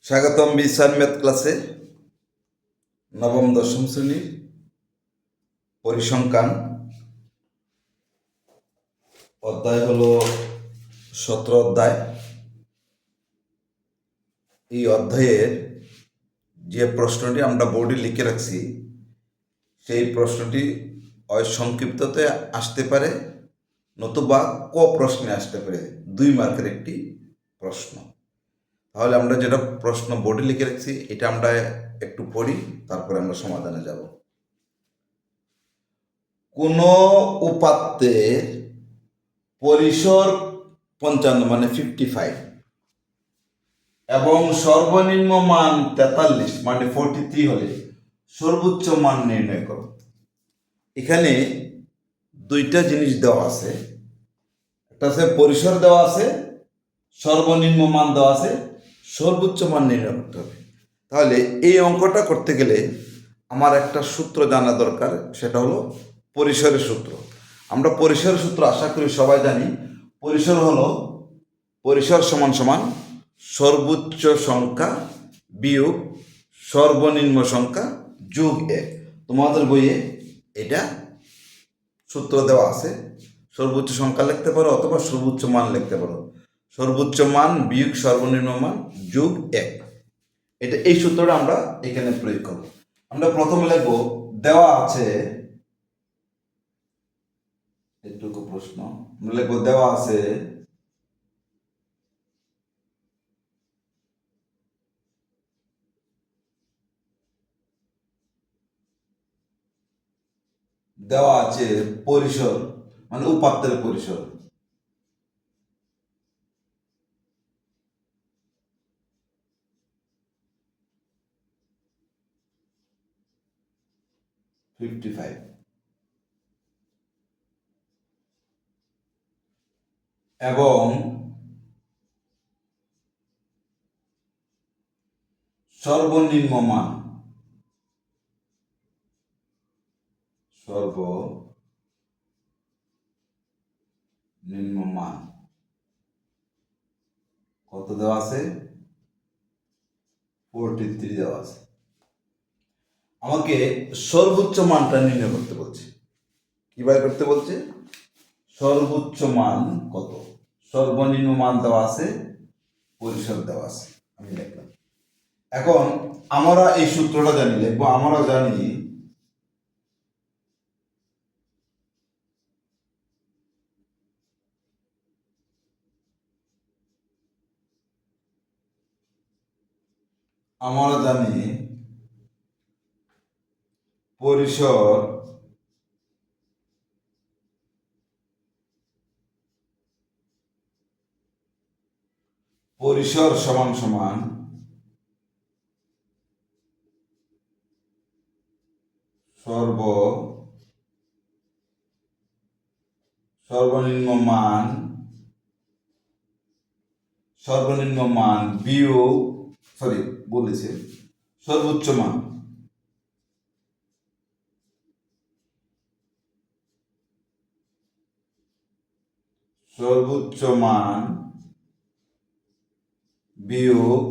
স্বাগতম বিসান ম্যাথ ক্লাসে। নবম দশম শ্রেণীর পরিসংখ্যান অধ্যায় হলো 17 অধ্যায়। এই অধ্যায়ের যে প্রশ্নটি আমরা বোর্ডে লিখে রাখছি সেই প্রশ্নটি হয় সংক্ষিপ্ততে আসতে পারে, নতুবা ক প্রশ্নে আসতে পারে। 2 মার্কের একটি প্রশ্ন। তাহলে আমরা যেটা প্রশ্ন বোর্ডে লিখে রাখছি এটা আমরা একটু পড়ি, তারপরে আমরা সমাধানে যাব। কোন উপাত্তের পরিসর 55 মানে 55 এবং সর্বনিম্ন মান 43 মানে 43 হলে সর্বোচ্চ মান নির্ণয় করো। এখানে দুইটা জিনিস দেওয়া আছে, একটা আছে পরিসর দেওয়া আছে, সর্বনিম্ন মান দেওয়া আছে, সর্বোচ্চ মান নির্ণয় করতে হবে। তাহলে এই অঙ্কটা করতে গেলে আমার একটা সূত্র জানা দরকার, সেটা হলো পরিসরের সূত্র। আমরা পরিসরের সূত্র আশা করি সবাই জানি। পরিসর হলো পরিসর সমান সমান সর্বোচ্চ সংখ্যা বিয়োগ সর্বনিম্ন সংখ্যা যোগ 1। তোমাদের বইয়ে এটা সূত্র দেওয়া আছে। সর্বোচ্চ সংখ্যা লিখতে পারো অথবা সর্বোচ্চ মান লিখতে পারো। সর্বোচ্চ মান বিয়োগ সর্বনিম্ন মান যোগ 1, এটা এই সূত্রটা আমরা এখানে প্রয়োগ করব। আমরা প্রথমে লিখব দেওয়া আছে, এটুকু প্রশ্ন আমরা লিখব দেওয়া আছে দেওয়া আছে পরিসর মানে উপাত্তের পরিসর এবং সর্বনিম্ন মান কত দেওয়া আছে? 43 দেওয়া আছে। আমাকে সর্বোচ্চ মানটা নির্ণয় করতে বলছে। কিভাবে করতে বলছে? সর্বোচ্চ মান কত, সর্বনিম্ন মান দেওয়া আছে, পরিসর দেওয়া আছে, আমি লিখলাম। এখন আমরা এই সূত্রটা জানি, লিখবো আমরা জানি পরিসর সমান সমান সর্বনিম্ন মান বিয়োগ সর্বোচ্চ মান বিয়োগ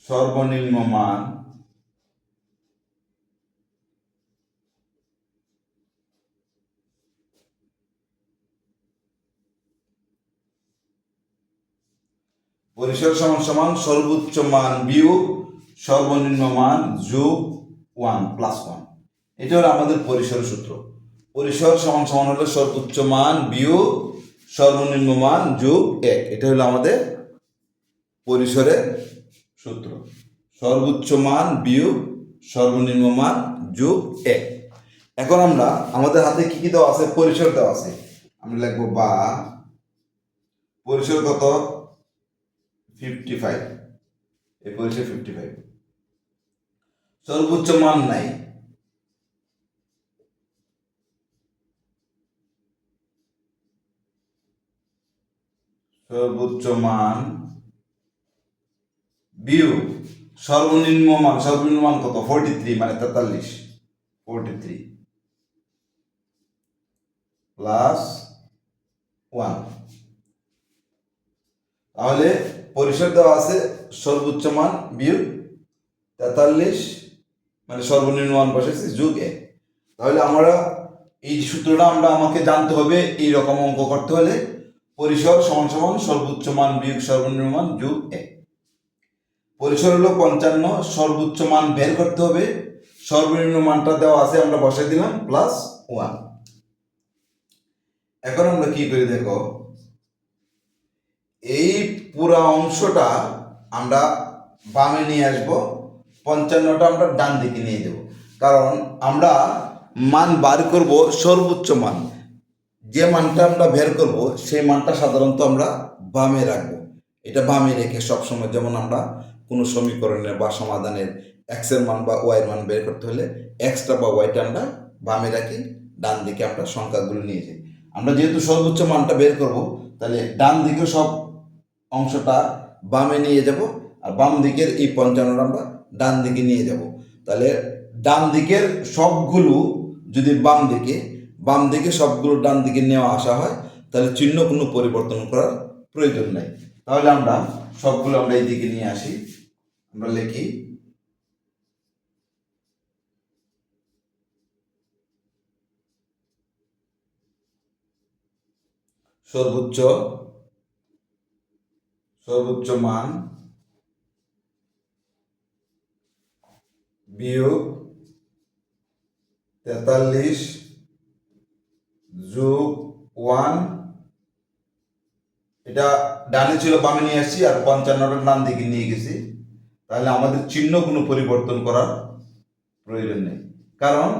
সর্বনিম্ন মান পরিসর সমান সমান সর্বোচ্চ মান বিয়োগ সর্বনিম্ন মান যোগ 1 প্লাস 1। এটা হলো আমাদের পরিসরের সূত্র। পরিসর সমান সমান হলো সর্বোচ্চ মান বিয়োগ সর্বনিম্ন মান যোগ 1। এটা হলো আমাদের পরিসরের সূত্র। সর্বোচ্চ মান বিয়োগ সর্বনিম্ন মান যোগ 1। এখন আমরা আমাদের হাতে কি কি দেওয়া আছে? পরিসর দেওয়া আছে। আমরা লিখবো বা পরিসর কত? 55। এই পরিসর 55। সর্বোচ্চ মান নাই, সর্বোচ্চ মান বিয়োগ সর্বনিম্ন মান কত? 43 মানে 43। 43 প্লাস 1। তাহলে পরিসর দেওয়া আছে সর্বোচ্চ মান বিয়োগ 43 মানে সর্বনিম্ন মান বসেছি যোগ 1। তাহলে আমরা এই সূত্রটা আমাকে জানতে হবে। এই রকম অঙ্ক করতে হলে পরিসর সমান সমান সর্বোচ্চ মান বিয়োগ সর্বনিম্ন মান যোগ 1। পরিসর হলো 55, সর্বোচ্চ মান বের করতে হবে। সর্বনিম্ন মানটা দেওয়া আছে, আমরা বসাই দিলাম +1। এখন আমরা কি করি দেখো, এই পুরা অংশটা আমরা বামে নিয়ে আসব, 55টা আমরা ডান দিকে নিয়ে যাব। কারণ আমরা মান বার করব সর্বোচ্চ মান, যে মানটা আমরা বের করব সেই মানটা সাধারণত আমরা বামে রাখবো। এটা বামে রেখে সবসময়, যেমন আমরা কোনো সমীকরণের বা সমাধানের এক্স এর মান বা ওয়াই এর মান বের করতে হলে এক্সটা বা ওয়াইটা আমরা বামে রাখি, ডান দিকে আমরা সংখ্যাগুলো নিয়ে যাই। আমরা যেহেতু সর্বোচ্চ মানটা বের করব, তাহলে ডান দিকে সব অংশটা বামে নিয়ে যাব, আর বাম দিকের এই 55টা আমরা ডান দিকে নিয়ে যাব। তাহলে ডান দিকের সবগুলো যদি বাম দিকে সবগুলো ডান দিকে নেওয়া আসা হয়, তাহলে চিহ্ন কোনো পরিবর্তন করার প্রয়োজন নাই। তাহলে আমরা সবগুলো আমরা এই দিকে নিয়ে আসি। আমরা লিখি সর্বোচ্চ মান বিয়োগ 43 যোগ 1। এটা ডানে ছিল, বামে নিয়ে আসছি, আর 55টা ডান দিকে নিয়ে গেছি। তাহলে আমাদের চিহ্ন কোনো পরিবর্তন করার প্রয়োজন নেই, কারণ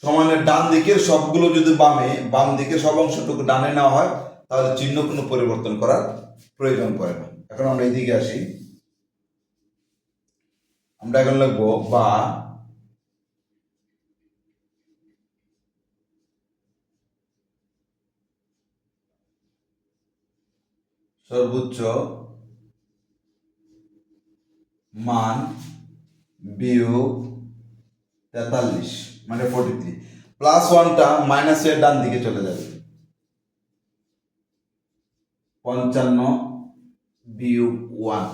সমানের ডান দিকের সবগুলো যদি বাম দিকের সব অংশটুকু ডানে নেওয়া হয়, তাহলে চিহ্ন কোনো পরিবর্তন করার প্রয়োজন পড়ে না। এখন আমরা এইদিকে আসি। আমরা এখন লিখবো বা সর্বোচ্চ মান বিয়োগ 43 মানে 43, +1টা মাইনাসের ডান দিকে চলে যাবে। 55 বিয়োগ 1।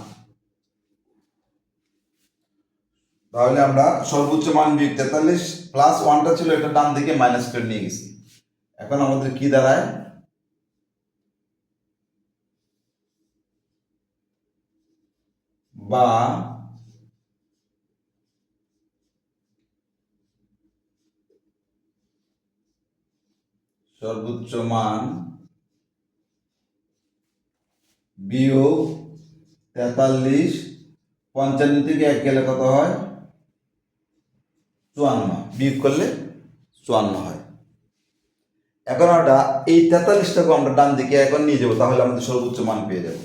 তাহলে আমরা সর্বোচ্চ মান বিয়োগ 43 +1টা ছিল, এটা ডান দিকে মাইনাস করে নিয়ে গেছি। এখন আমাদের কি দাঁড়ায়, বা সর্বোচ্চ মান বিয়োগ 43, 55 থেকে 1 গেলে কত হয়, 54, বিয়োগ করলে 54 হয়। এখন আমরা এই 43টাকে আমরা ডান দিকে এখন নিয়ে যাবো, তাহলে আমাদের সর্বোচ্চ মান পেয়ে যাব।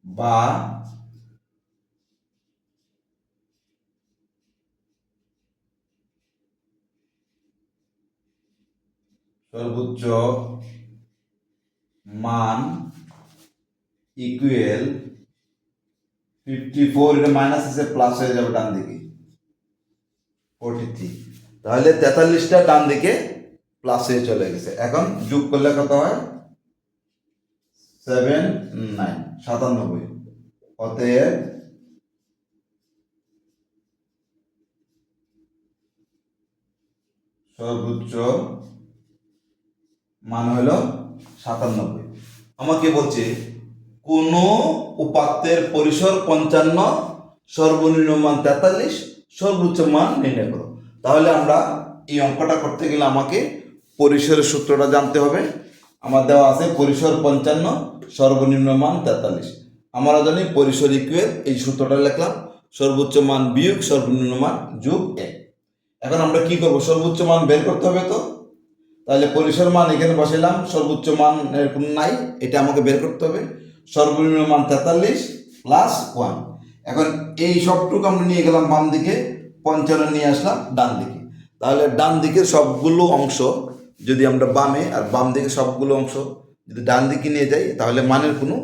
বা সর্বোচ্চ মান ইকুয়াল 54, এটা মাইনাস আছে প্লাস হয়ে যাবে ডান দিকে 43। তাহলে 43টা ডান দিকে প্লাস হয়ে চলে গেছে। এখন যোগ করলে কত হয়, 97। অতএব সর্বোচ্চ মান হলো 97। আমাকে বলছে কোন উপাত্তের পরিসর 55, সর্বনিম্ন মান 43, সর্বোচ্চ মান নির্ণয় করো। তাহলে আমরা এই অঙ্কটা করতে গেলে আমাকে পরিসরের সূত্রটা জানতে হবে। আমার দেওয়া আছে পরিসর 55, সর্বনিম্ন মান 43। আমরা জানি পরিসর ইকুয়াল, এই সূত্রটা লিখলাম, সর্বোচ্চ মান বিয়োগ সর্বনিম্ন মান যোগ 1। এখন আমরা কি করব, সর্বোচ্চ মান বের করতে হবে। তো তাহলে পরিসর মান এখানে বসাইলাম, সর্বোচ্চ মান এর কোনো নাই, এটা আমাকে বের করতে হবে। সর্বনিম্ন মান 43 +1। এখন এই সবটুকু আমরা নিয়ে গেলাম বাম দিকে, 55 নিয়ে আসলাম ডান দিকে। তাহলে ডান দিকের সবগুলো অংশ যদি আমরা বামে, আর বাম দিকে সবগুলো অংশ যদি ডান দিকে নিয়ে যাই, তাহলে মানের কোনো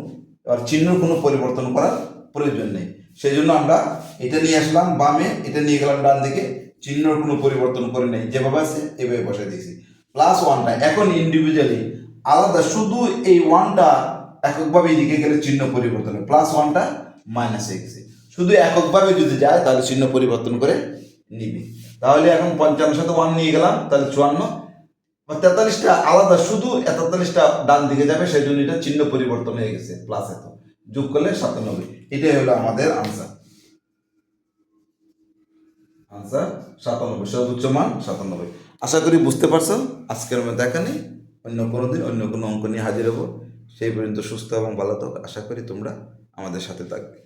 আর চিহ্নের কোনো পরিবর্তন করার প্রয়োজন নেই। সেই জন্য আমরা এটা নিয়ে আসলাম বামে, এটা নিয়ে গেলাম ডান দিকে, চিহ্নের কোনো পরিবর্তন করে নেই, যেভাবে আছে এভাবে বসে দিয়েছি। +1টা এখন ইন্ডিভিজুয়ালি আলাদা, শুধু এই ওয়ানটা এককভাবে এদিকে গেলে চিহ্ন পরিবর্তন হয়, প্লাস ওয়ানটা মাইনাস এক্স, শুধু এককভাবে যদি যায় তাহলে চিহ্ন পরিবর্তন করে নিবি। তাহলে এখন 55 সাথে ওয়ান নিয়ে গেলাম, তাহলে 54, বা 43টা আলাদা, শুধু 43টা ডান দিকে যাবে, সেই জন্য এটা চিহ্ন পরিবর্তন হয়ে গেছে, প্লাস এত যোগ করলে 97। এটাই হলো আমাদের আনসার। আনসার 97, সর্বোচ্চ মান 97। আশা করি বুঝতে পারছো। আজকের মতো এখানে, অন্য কোনো দিন অন্য কোনো অঙ্ক নিয়ে হাজির হবো। সেই পর্যন্ত সুস্থ এবং ভালো থাকো। আশা করি তোমরা আমাদের সাথে থাকবে।